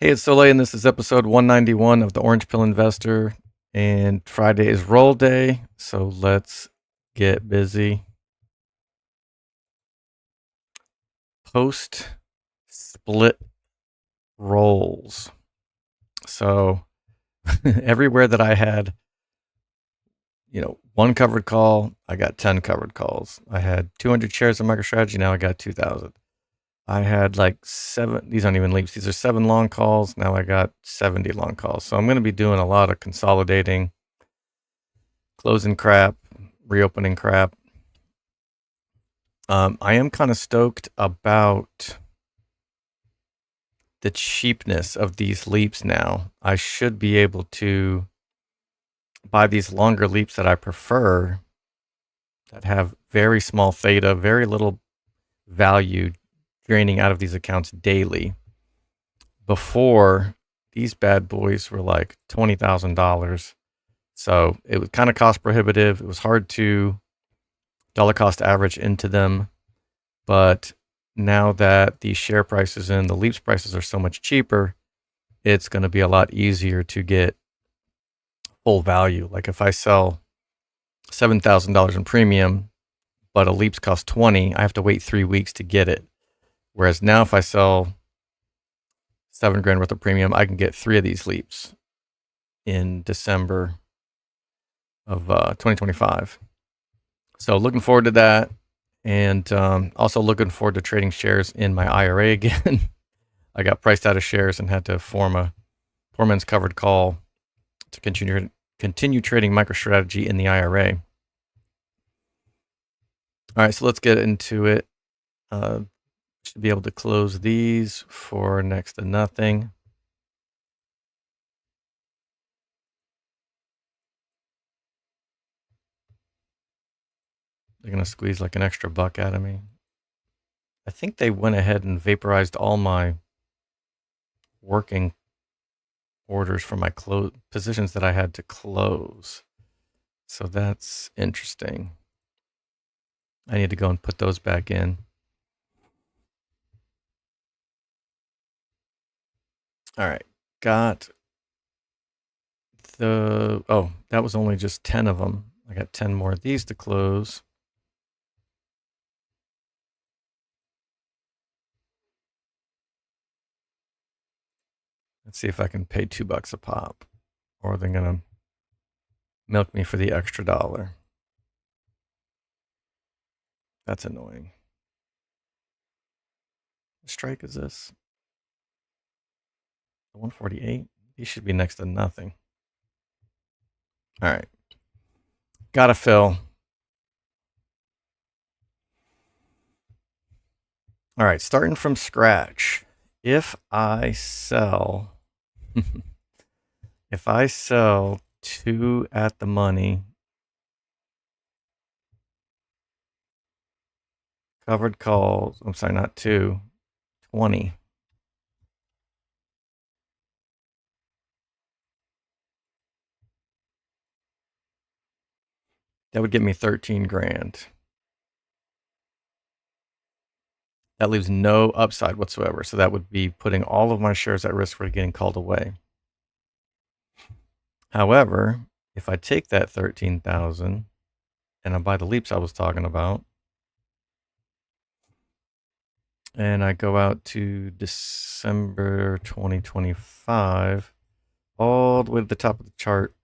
Hey, it's Soleil, and this is episode 191 of the Orange Pill Investor. And Friday is roll day, so let's get busy. Post split rolls. So everywhere that I had, one covered call, I got 10 covered calls. I had 200 shares of MicroStrategy, now I got 2,000. I had like 7, these aren't even leaps, these are 7 long calls, now I got 70 long calls. So I'm going to be doing a lot of consolidating, closing crap, reopening crap. I am kind of stoked about the cheapness of these leaps now. I should be able to buy these longer leaps that I prefer that have very small theta, very little value draining out of these accounts daily. Before, these bad boys were like $20,000. So it was kind of cost prohibitive. It was hard to dollar cost average into them. But now that the share prices and the leaps prices are so much cheaper, it's going to be a lot easier to get full value. Like if I sell $7,000 in premium, but a leaps cost 20, I have to wait 3 weeks to get it. Whereas now if I sell $7,000 worth of premium, I can get 3 of these leaps in December of 2025. So looking forward to that. And also looking forward to trading shares in my IRA again. I got priced out of shares and had to form a poor man's covered call to continue trading MicroStrategy in the IRA. All right, so let's get into it. Should be able to close these for next to nothing. They're going to squeeze like an extra buck out of me. I think they went ahead and vaporized all my working orders for my positions that I had to close. So that's interesting. I need to go and put those back in. All right, got that was only just 10 of them. I got 10 more of these to close. Let's see if I can pay $2 a pop, or they're gonna milk me for the extra dollar. That's annoying. What strike is this? 148? These should be next to nothing. All right. Gotta fill. All right, starting from scratch. If I sell if I sell 2 at the money, covered calls, I'm sorry, not 2, 20. That would get me 13 grand. That leaves no upside whatsoever. So that would be putting all of my shares at risk for getting called away. However, if I take that 13,000 and I buy the leaps I was talking about, and I go out to December 2025, all the way to the top of the chart,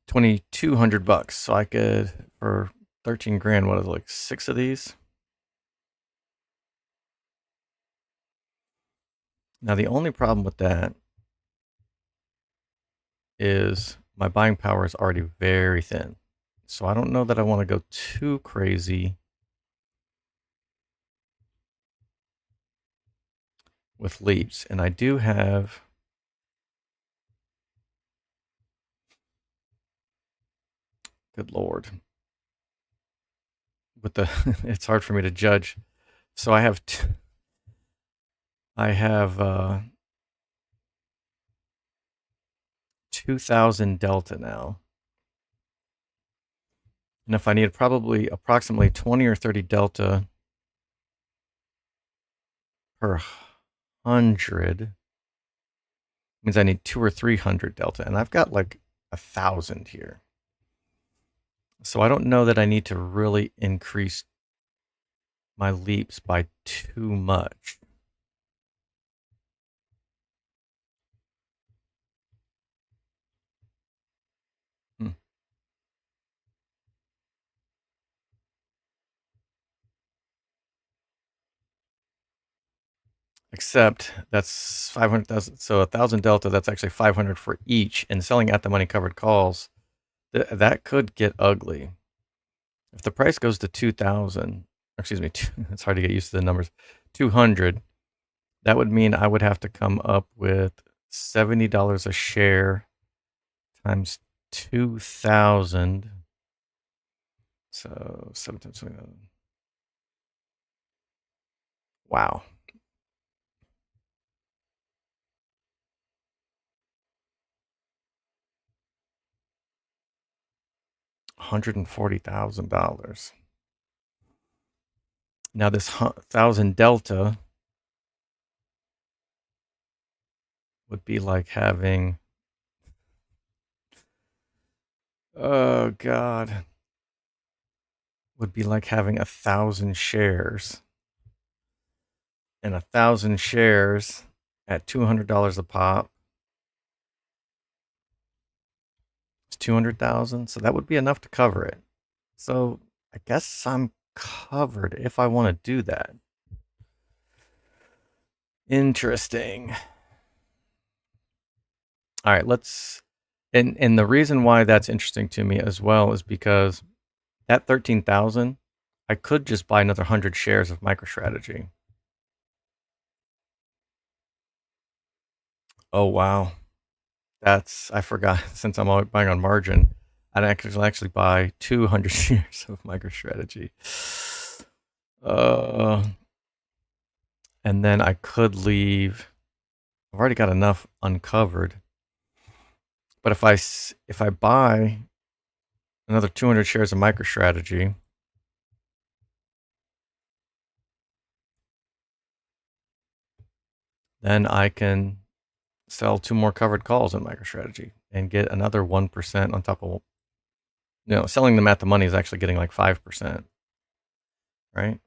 $2,200. So I could, for 13 grand, what is it, like 6 of these? Now, the only problem with that is my buying power is already very thin. So I don't know that I want to go too crazy with leaps. And I do have, good Lord, with the, it's hard for me to judge. So I have, I have 2,000 delta now. And if I need probably approximately 20 or 30 delta per 100, means I need 2 or 300 delta. And I've got like 1,000 here. So I don't know that I need to really increase my leaps by too much. Hmm. Except that's 500,000. So 1,000 delta, that's actually 500 for each. And selling at the money covered calls, that could get ugly. If the price goes to 2,000, excuse me, it's hard to get used to the numbers, 200, that would mean I would have to come up with $70 a share times 2,000. So 7 times 20. Wow. $140,000. Now this 1,000 delta would be like having, oh God, would be like having 1,000 shares. And 1,000 shares at $200 a pop. It's 200,000. So that would be enough to cover it. So I guess I'm covered if I want to do that. Interesting. All right, let's and the reason why that's interesting to me as well is because at 13,000, I could just buy another 100 shares of MicroStrategy. Oh wow. That's I forgot since I'm buying on margin, I'd actually buy 200 shares of MicroStrategy. Uh and then I could leave. I've already got enough uncovered. But if I buy another 200 shares of MicroStrategy, then I can sell 2 more covered calls in MicroStrategy and get another 1% on top of, selling them at the money is actually getting like 5%, right?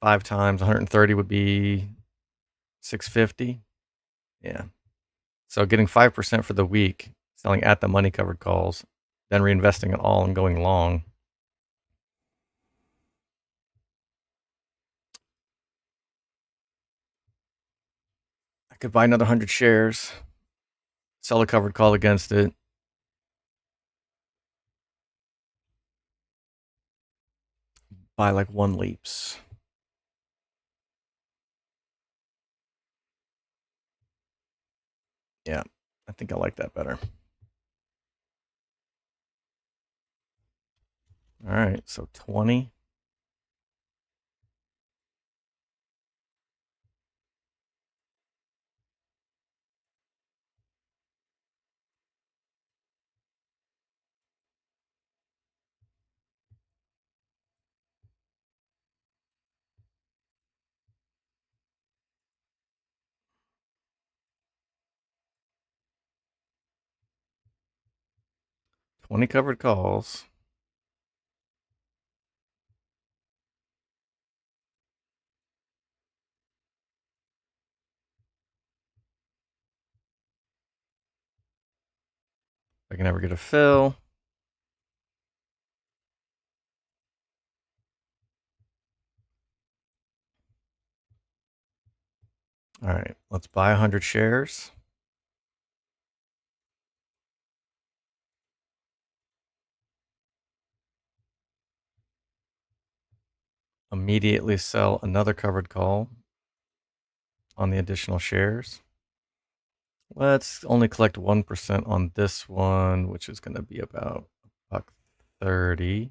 5 times 130 would be 650. Yeah. So getting 5% for the week, selling at the money covered calls, then reinvesting it all and going long. I could buy another 100 shares, sell a covered call against it. Buy like 1 leaps. Yeah. I think I like that better. All right. So 20. 20 covered calls. If I can ever get a fill. All right. Let's buy 100 shares. Immediately sell another covered call on the additional shares. Let's only collect 1% on this one, which is going to be about $1.30.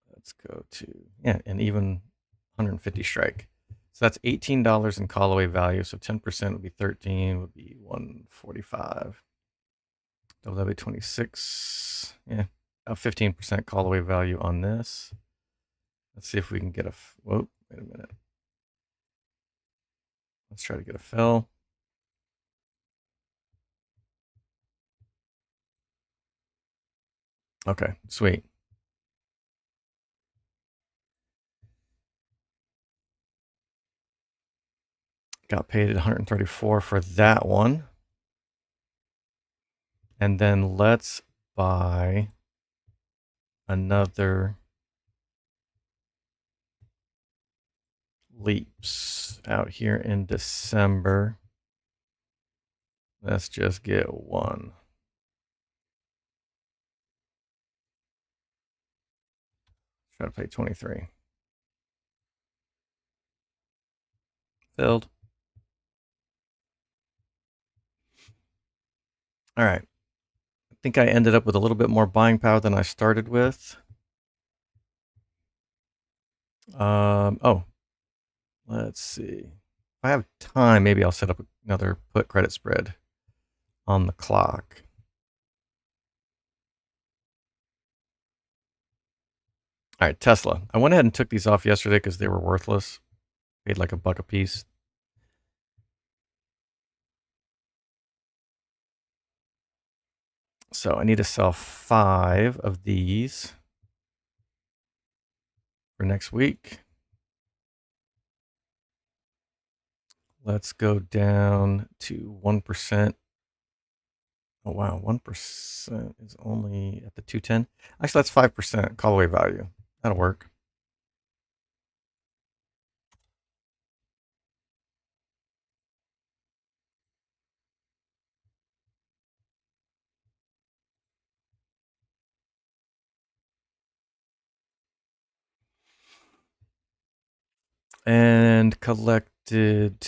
Let's go to, yeah, an even 150 strike. So that's $18 in call away value. So 10% would be 13, would be 145. That'd be 26. Yeah, a 15% call away value on this. Let's see if we can get a. Whoa, wait a minute. Let's try to get a fill. Okay, sweet. Got paid at 134 for that one. And then let's buy another leaps out here in December. Let's just get one. Try to pay 23. Filled. All right. I think I ended up with a little bit more buying power than I started with. Oh, let's see. If I have time, maybe I'll set up another put credit spread on the clock. All right, Tesla. I went ahead and took these off yesterday because they were worthless. Paid like $1 a piece. So I need to sell 5 of these for next week. Let's go down to 1%. Oh, wow. 1% is only at the 210. Actually, that's 5% call away value. That'll work. And collected,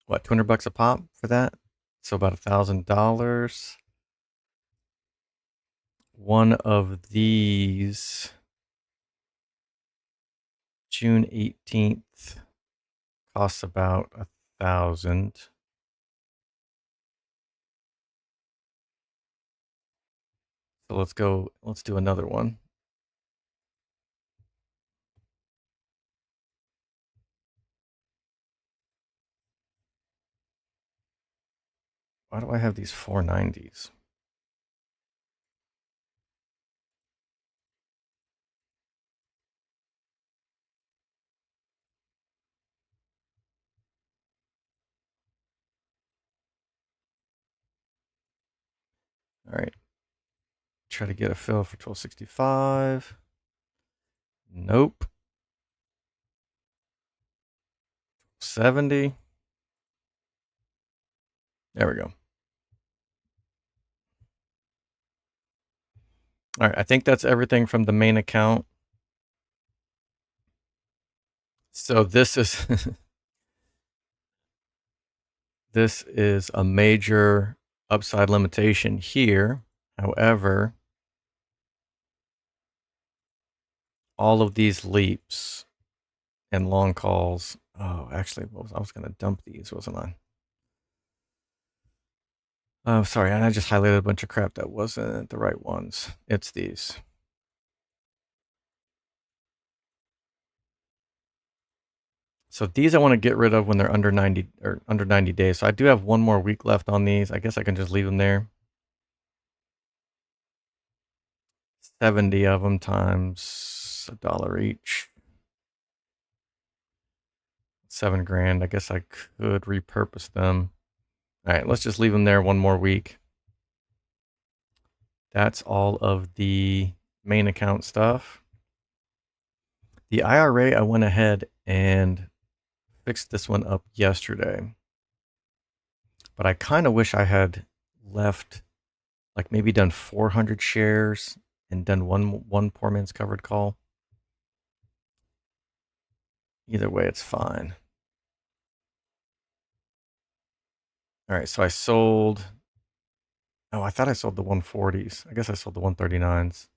what, $200 a pop for that? So about $1,000. One of these, June 18th, costs about 1,000. So let's do another one. Why do I have these 490s? All right. Try to get a fill for 1265. Nope. 70. There we go. All right. I think that's everything from the main account. So this is this is a major upside limitation here. However, all of these leaps and long calls. Oh, actually, I was going to dump these, wasn't I? Oh, sorry. I just highlighted a bunch of crap that wasn't the right ones. It's these. So these I want to get rid of when they're under 90 days. So I do have one more week left on these. I guess I can just leave them there. 70 of them times $1 each. 7 grand. I guess I could repurpose them. All right, let's just leave them there one more week. That's all of the main account stuff. The IRA, I went ahead and fixed this one up yesterday. But I kind of wish I had left, like maybe done 400 shares and done one poor man's covered call. Either way, it's fine. All right, so I sold. Oh, I thought I sold the 140s. I guess I sold the 139s.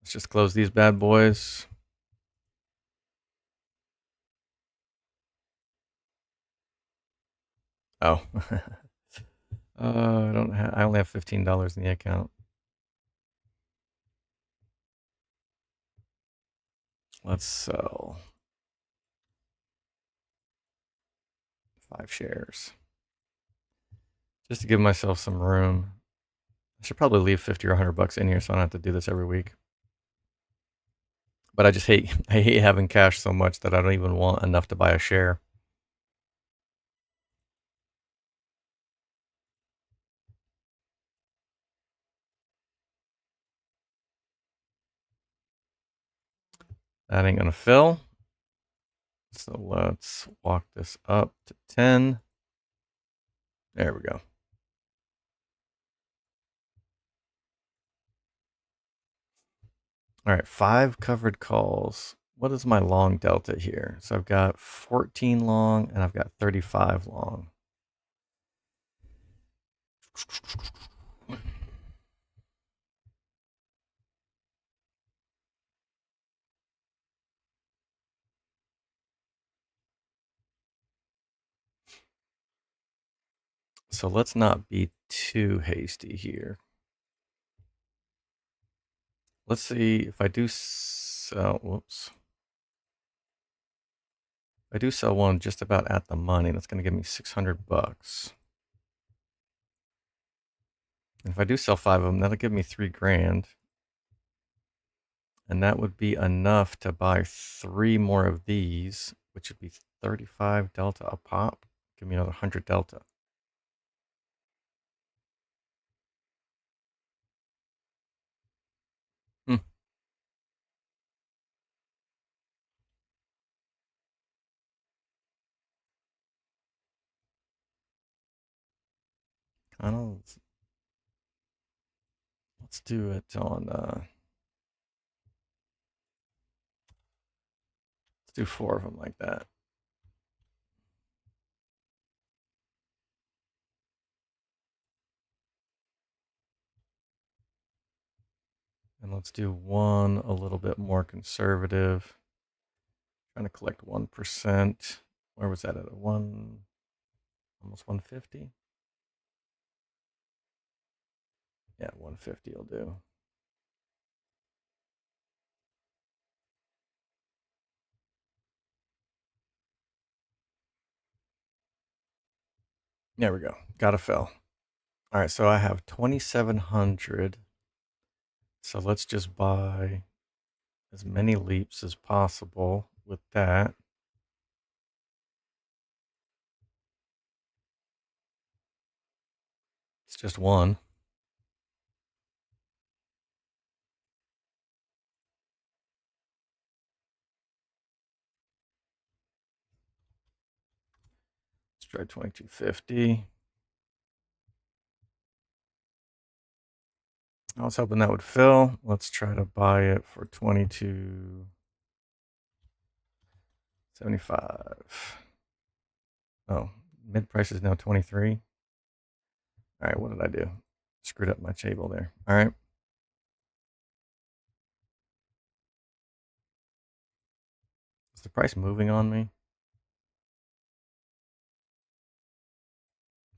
Let's just close these bad boys. Oh. I don't have. I only have $15 in the account. Let's sell 5 shares just to give myself some room. I should probably leave 50 or 100 bucks in here so I don't have to do this every week. But I just hate I hate having cash so much that I don't even want enough to buy a share. That ain't gonna fill. So let's walk this up to 10. There we go. All right, 5 covered calls. What is my long delta here? So I've got 14 long and I've got 35 long. So let's not be too hasty here. Let's see if I do sell, whoops. If I do sell one just about at the money, that's going to give me 600 bucks. And if I do sell 5 of them, that'll give me 3 grand. And that would be enough to buy 3 more of these, which would be 35 delta a pop. Give me another 100 delta. Hmm. Kind of. Let's do it on. Let's do 4 of them like that. And let's do one a little bit more conservative. Trying to collect 1%. Where was that at? Almost 150. Yeah, 150 will do. There we go. Got a fill. All right, so I have 2,700. So let's just buy as many leaps as possible with that. It's just one. Let's try 2250. I was hoping that would fill. Let's try to buy it for 2275. Oh, mid price is now 23. All right, what did I do? Screwed up my table there. All right. Is the price moving on me?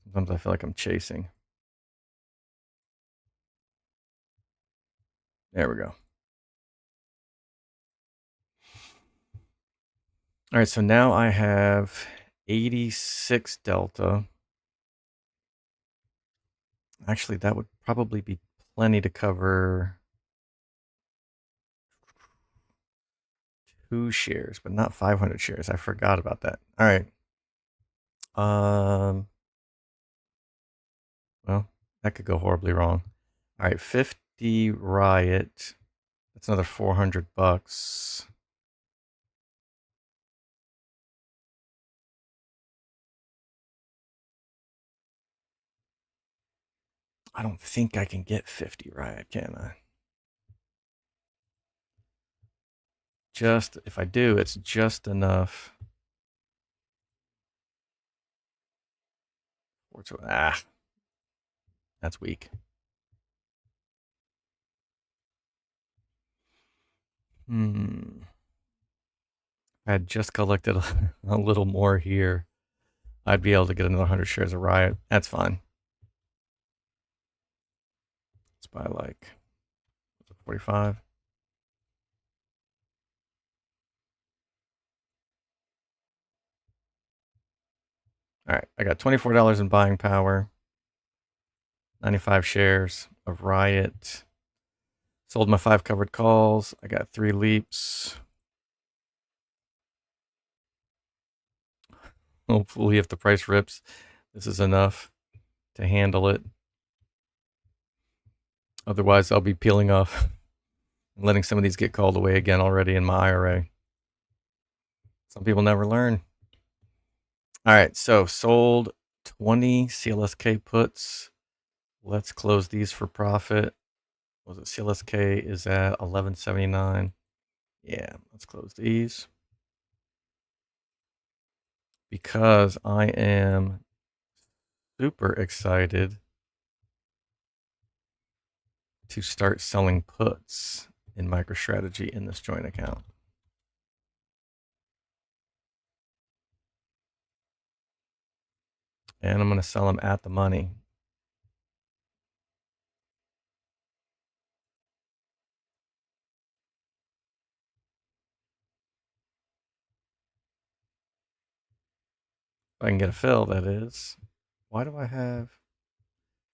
Sometimes I feel like I'm chasing. There we go. All right, so now I have 86 delta. Actually, that would probably be plenty to cover 2 shares, but not 500 shares. I forgot about that. All right. Well, that could go horribly wrong. All right, 50 riot. That's another 400 bucks. I don't think I can get 50 riot, can I? Just, if I do, it's just enough. That's weak. I had just collected a little more here. I'd be able to get another 100 shares of Riot. That's fine. Let's buy like 45. All right, I got $24 in buying power, 95 shares of Riot. Sold my 5 covered calls. I got 3 leaps. Hopefully, if the price rips, this is enough to handle it. Otherwise, I'll be peeling off and letting some of these get called away again already in my IRA. Some people never learn. All right, so sold 20 CLSK puts. Let's close these for profit. Was it CLSK is at 11.79? Yeah, let's close these because I am super excited to start selling puts in MicroStrategy in this joint account. And I'm going to sell them at the money. If I can get a fill, that is. Why do I have...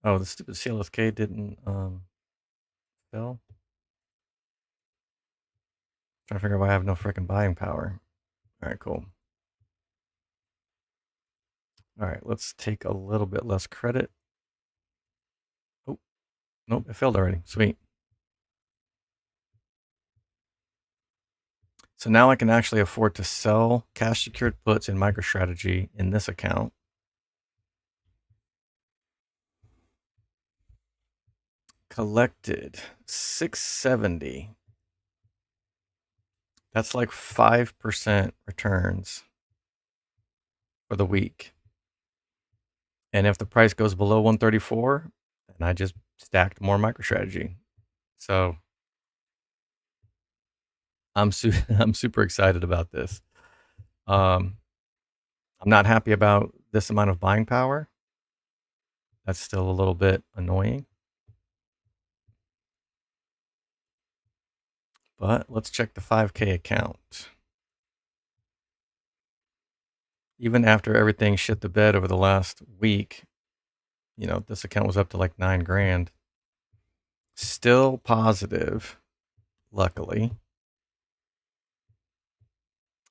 Oh, the stupid CLSK didn't fill. Trying to figure out why I have no freaking buying power. All right, cool. All right, let's take a little bit less credit. Oh, nope, it filled already. Sweet. So now I can actually afford to sell cash secured puts in MicroStrategy in this account. Collected 670. That's like 5% returns for the week. And if the price goes below 134, then I just stacked more MicroStrategy. So I'm I'm super excited about this. I'm not happy about this amount of buying power. That's still a little bit annoying. But let's check the 5K account. Even after everything shit the bed over the last week, you know, this account was up to like 9 grand. Still positive, luckily.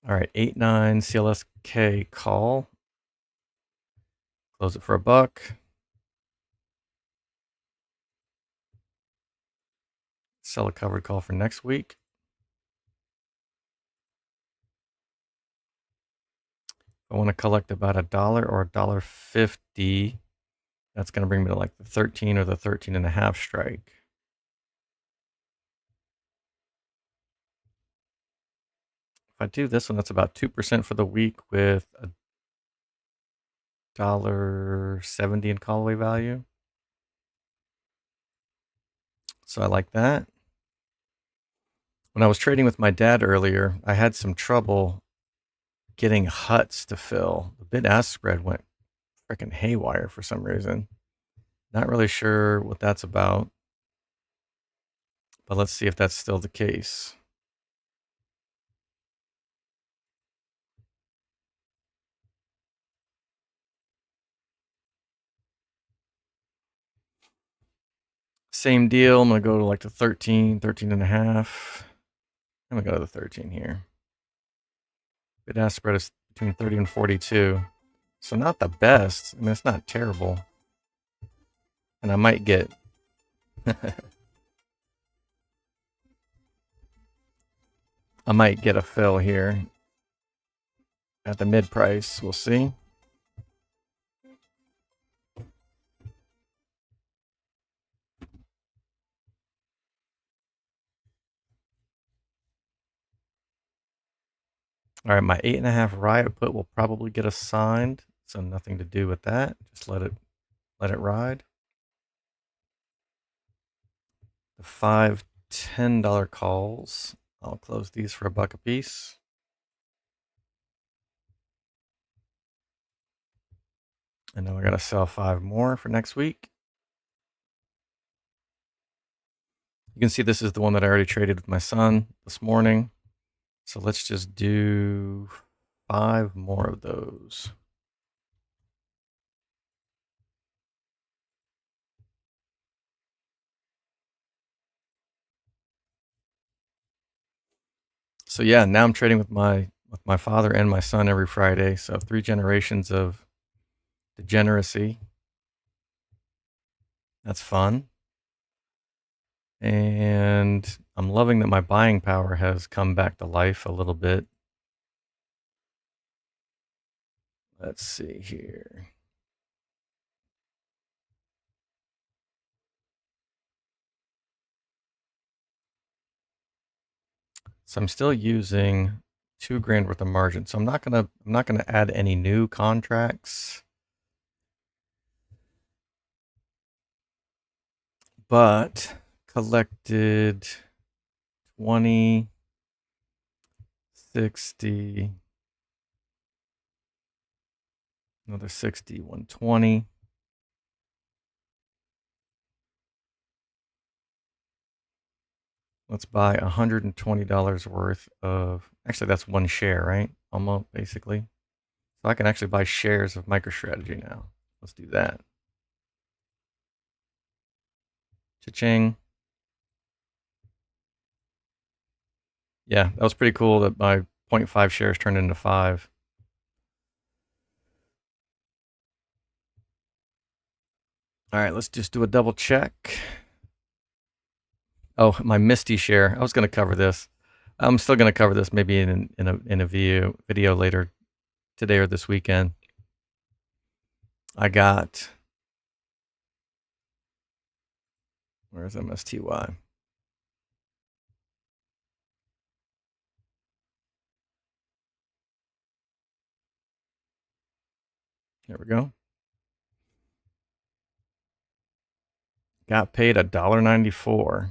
All right, 8-9 CLSK call. Close it for $1. Sell a covered call for next week. I want to collect about $1 or $1.50. That's going to bring me to like the 13 or the 13.5 strike. If I do this one, that's about 2% for the week with $1.70 in callaway value. So I like that. When I was trading with my dad earlier, I had some trouble getting huts to fill. The bid-ask spread went freaking haywire for some reason. Not really sure what that's about, but let's see if that's still the case. Same deal. I'm going to go to like the 13, 13.5. I'm going to go to the 13 here. Bid-ask spread is between 30 and 42. So not the best. I mean, it's not terrible. And I might get... I might get a fill here at the mid price. We'll see. All right, my 8.5 Riot put will probably get assigned, so nothing to do with that. Just let it ride. The 5 $10 calls, I'll close these for $1 a piece. And now I got to sell 5 more for next week. You can see this is the one that I already traded with my son this morning. So let's just do 5 more of those. So yeah, now I'm trading with my father and my son every Friday. So 3 generations of degeneracy. That's fun. And I'm loving that my buying power has come back to life a little bit. Let's see here. So I'm still using 2 grand worth of margin. So I'm not gonna add any new contracts. But collected 20, 60, another 60, 120. Let's buy $120 worth of, actually that's 1 share, right? Almost, basically. So I can actually buy shares of MicroStrategy now. Let's do that. Cha-ching. Yeah, that was pretty cool that my 0.5 shares turned into 5. All right, let's just do a double check. Oh, my Misty share. I was going to cover this. I'm still going to cover this maybe in a video later today or this weekend. I got, where's MSTY? There we go. Got paid $1.94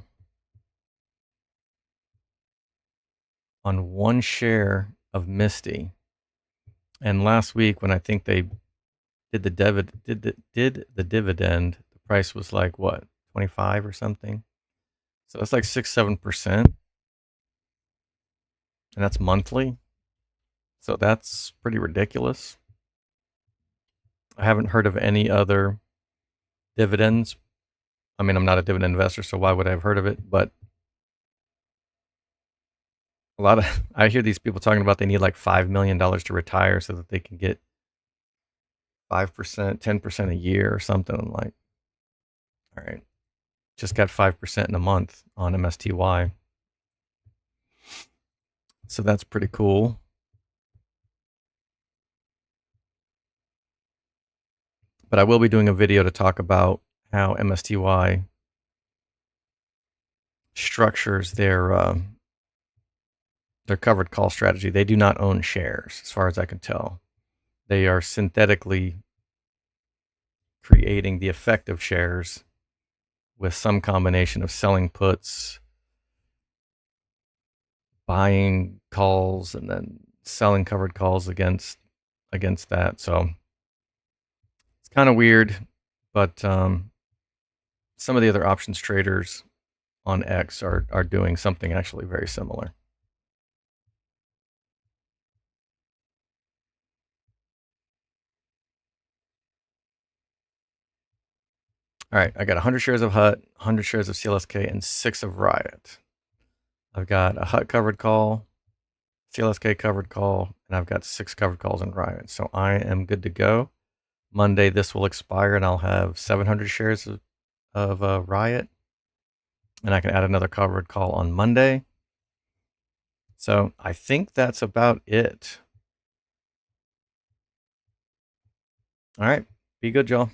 on 1 share of Misty. And last week when I think they did the dividend, the price was like what, 25 or something. So that's like 6-7%, and that's monthly. So that's pretty ridiculous. I haven't heard of any other dividends. I mean, I'm not a dividend investor, so why would I have heard of it? But a lot of I hear these people talking about they need like $5 million to retire so that they can get 5%, 10% a year or something. I'm like, all right, just got 5% in a month on MSTY. So that's pretty cool. But I will be doing a video to talk about how MSTY structures their covered call strategy. They do not own shares, as far as I can tell. They are synthetically creating the effective shares with some combination of selling puts, buying calls, and then selling covered calls against that. So it's kind of weird, but some of the other options traders on X are doing something actually very similar. All right, I got 100 shares of Hut, 100 shares of CLSK, and 6 of Riot. I've got a Hut covered call, CLSK covered call, and I've got 6 covered calls in Riot. So I am good to go. Monday, this will expire, and I'll have 700 shares of Riot, and I can add another covered call on Monday. So I think that's about it. All right, be good, y'all.